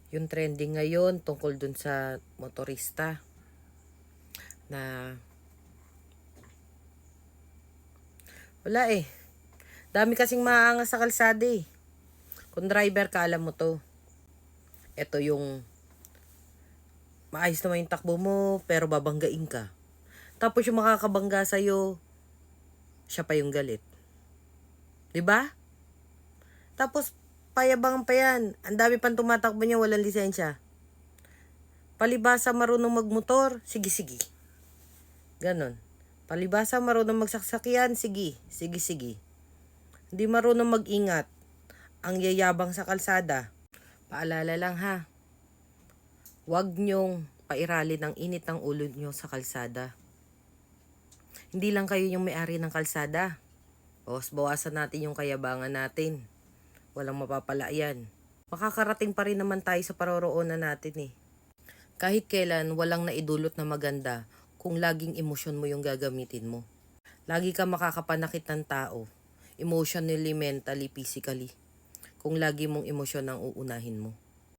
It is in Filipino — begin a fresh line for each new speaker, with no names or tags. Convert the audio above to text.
Yung trending ngayon tungkol dun sa motorista na wala eh. Dami kasing maaangas sa kalsada eh. Kung driver ka, alam mo to. Ito yung maayos naman yung takbo mo pero babanggain ka. Tapos yung makakabangga sa'yo, siya pa yung galit. 'Di ba? Tapos payabang pa yan. Ang dami pang tumatakbo niya, walang lisensya. Palibasa marunong magmotor, sige. Ganon. Palibasa marunong magsasakyan, sige. Hindi marunong mag-ingat. Ang yayabang sa kalsada. Paalala lang ha. Huwag nyong pairalin ang init ng ulo nyo sa kalsada. Hindi lang kayo yung may-ari ng kalsada. Bawasan natin yung kayabangan natin. Walang mapapala yan. Makakarating pa rin naman tayo sa paroroonan natin eh. Kahit kailan walang naidulot na maganda kung laging emosyon mo yung gagamitin mo. Lagi ka makakapanakit ng tao. Emotionally, mentally, physically. Kung lagi mong emosyon ang uunahin mo.